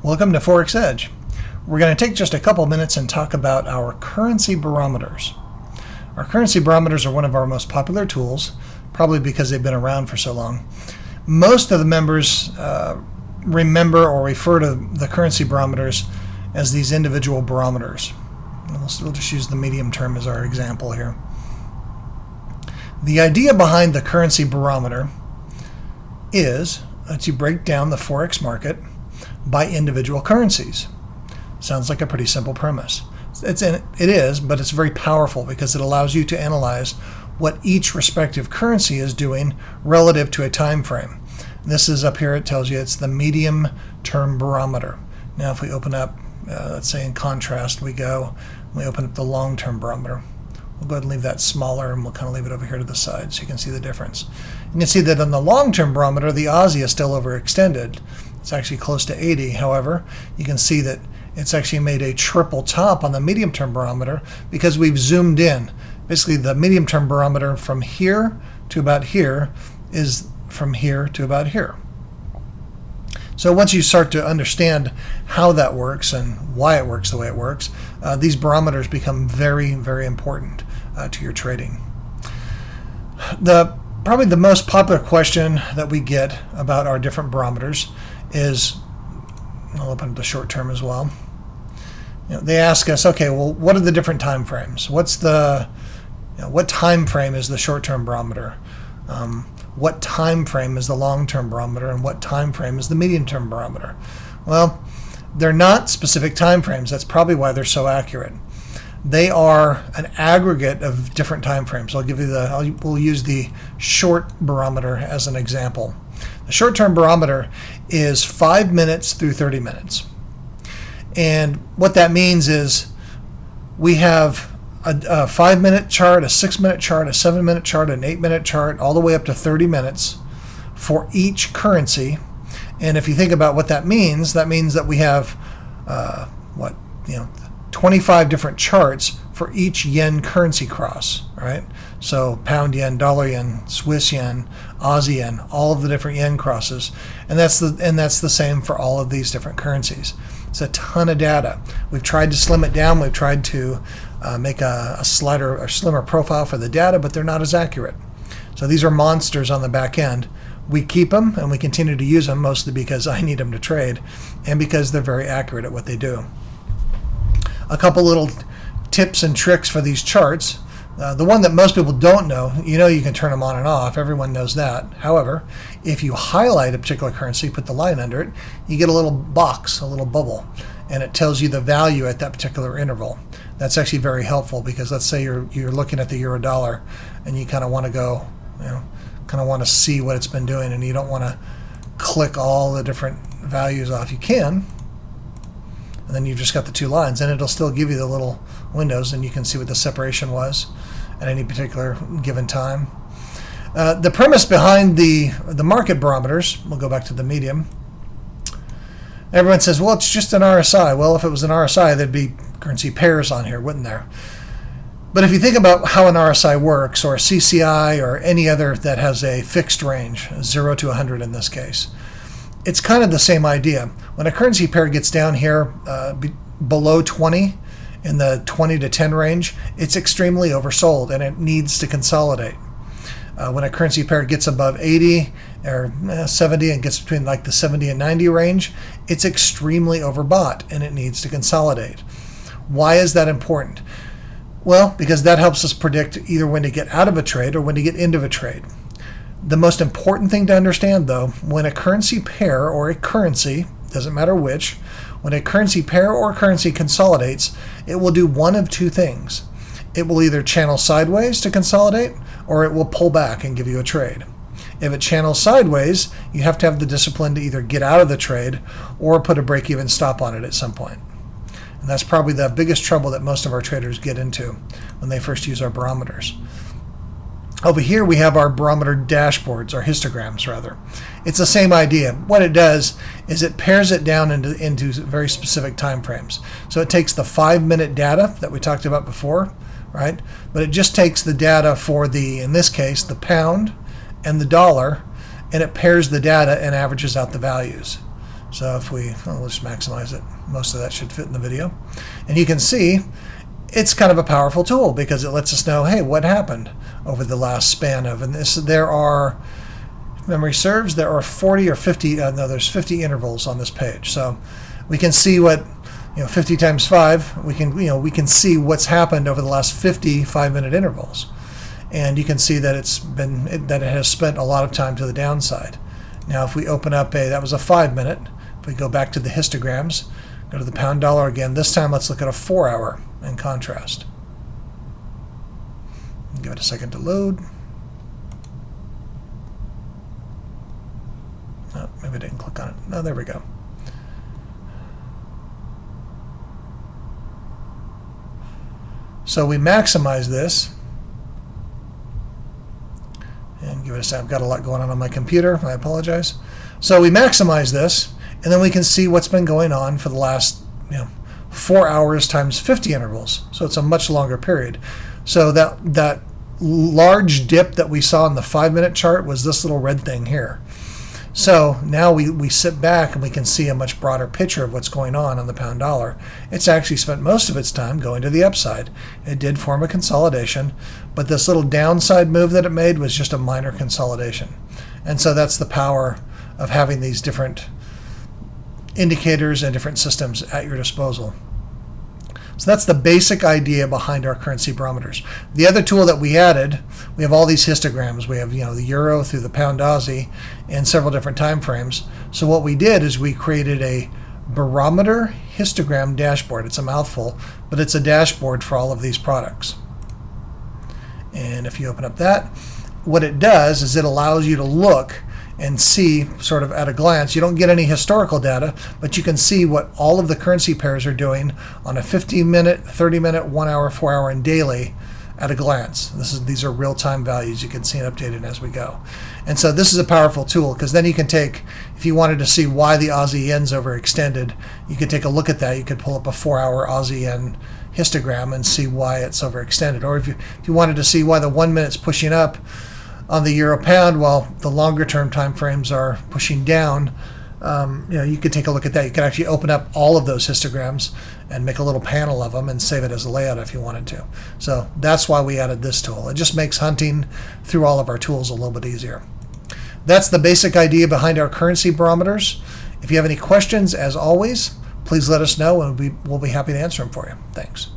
Welcome to Forex Edge. We're going to take just a couple minutes and talk about our currency barometers. Our currency barometers are one of our most popular tools, probably because they've been around for so long. Most of the members remember or refer to the currency barometers as these individual barometers. We'll just use the medium term as our example here. The idea behind the currency barometer is to break down the Forex market by individual currencies. Sounds like a pretty simple premise. It is, but it's very powerful because it allows you to analyze what each respective currency is doing relative to a time frame. This is up here, it tells you it's the medium term barometer. Now if we open up, let's say in contrast, we open up the long term barometer. We'll go ahead and leave that smaller and we'll kind of leave it over here to the side so you can see the difference. You can see that on the long term barometer, the Aussie is still overextended. It's actually close to 80. However, you can see that it's actually made a triple top on the medium term barometer because we've zoomed in. Basically, the medium term barometer from here to about here is from here to about here. So once you start to understand how that works and why it works the way it works, these barometers become very, very important to your trading. Probably the most popular question that we get about our different barometers is, I'll open up the short term as well. They ask us, okay, well, what are the different time frames? What time frame is the short term barometer? What time frame is the long term barometer, and what time frame is the medium term barometer? Well, they're not specific time frames. That's probably why they're so accurate. They are an aggregate of different time frames. We'll use the short barometer as an example. The short-term barometer is 5 minutes through 30 minutes. And what that means is we have a 5-minute chart, a 6-minute chart, a 7-minute chart, an 8-minute chart, all the way up to 30 minutes for each currency. And if you think about what that means that we have 25 different charts for each yen currency cross, right? So pound yen, dollar yen, Swiss yen, Aussie yen, all of the different yen crosses, and that's the same for all of these different currencies. It's a ton of data. We've tried to slim it down. We've tried to make a slimmer profile for the data, but they're not as accurate. So these are monsters on the back end. We keep them and we continue to use them mostly because I need them to trade and because they're very accurate at what they do. A couple little tips and tricks for these charts. The one that most people don't know, you can turn them on and off. Everyone knows that. However, if you highlight a particular currency, put the line under it, you get a little box, a little bubble, and it tells you the value at that particular interval. That's actually very helpful because let's say you're looking at the euro dollar and you kind of want to go, kind of want to see what it's been doing, and you don't want to click all the different values off. You can. And then you've just got the two lines, and it'll still give you the little windows, and you can see what the separation was at any particular given time. The premise behind the market barometers, we'll go back to the medium. Everyone says, well, it's just an RSI. Well, if it was an RSI, there'd be currency pairs on here, wouldn't there? But if you think about how an RSI works, or a CCI, or any other that has a fixed range, 0 to 100 in this case, it's kind of the same idea. When a currency pair gets down here below 20, in the 20 to 10 range, it's extremely oversold and it needs to consolidate. When a currency pair gets above 80 or 70 and gets between like the 70 and 90 range, it's extremely overbought and it needs to consolidate. Why is that important? Well, because that helps us predict either when to get out of a trade or when to get into a trade. The most important thing to understand, though, when a currency pair or a currency, doesn't matter which, when a currency pair or currency consolidates, it will do one of two things. It will either channel sideways to consolidate, or it will pull back and give you a trade. If it channels sideways, you have to have the discipline to either get out of the trade or put a break-even stop on it at some point. And that's probably the biggest trouble that most of our traders get into when they first use our barometers. Over here we have our barometer dashboards, or histograms rather. It's the same idea. What it does is it pairs it down into very specific time frames. So it takes the 5-minute data that we talked about before, right? But it just takes the data for in this case, the pound and the dollar, and it pairs the data and averages out the values. So if we'll just maximize it. Most of that should fit in the video. And you can see it's kind of a powerful tool because it lets us know, hey, what happened over the last span of, and there are, if memory serves, there are 40 or 50, no, there's 50 intervals on this page. So we can see what, 50 times 5, we can see what's happened over the last 50 5-minute intervals. And you can see that it has spent a lot of time to the downside. Now if we open up that was a 5-minute, if we go back to the histograms, go to the pound dollar again, this time let's look at a 4-hour in contrast. Give it a second to load. Oh, maybe I didn't click on it. No, there we go. So we maximize this. And give it a second. I've got a lot going on my computer. I apologize. So we maximize this, and then we can see what's been going on for the last 4 hours times 50 intervals. So it's a much longer period. So that large dip that we saw in the 5-minute chart was this little red thing here. So now we sit back and we can see a much broader picture of what's going on the pound dollar. It's actually spent most of its time going to the upside. It did form a consolidation, but this little downside move that it made was just a minor consolidation. And so that's the power of having these different indicators and different systems at your disposal. So that's the basic idea behind our currency barometers. The other tool that we added, we have all these histograms. We have the euro through the pound Aussie and several different time frames. So what we did is we created a barometer histogram dashboard. It's a mouthful, but it's a dashboard for all of these products. And if you open up that, what it does is it allows you to look and see sort of at a glance. You don't get any historical data, but you can see what all of the currency pairs are doing on a 15-minute, 30-minute, 1-hour, 4-hour, and daily at a glance. These are real-time values. You can see it updated as we go. And so this is a powerful tool because then you can take, if you wanted to see why the Aussie yen's overextended, you could take a look at that. You could pull up a 4-hour Aussie yen histogram and see why it's overextended. Or if you wanted to see why the 1 minute's pushing up on the euro pound while the longer term time frames are pushing down, you could take a look at that. You could actually open up all of those histograms and make a little panel of them and save it as a layout if you wanted to. So that's why we added this tool. It just makes hunting through all of our tools a little bit easier. That's the basic idea behind our currency barometers. If you have any questions, as always, please let us know and we'll be happy to answer them for you. Thanks.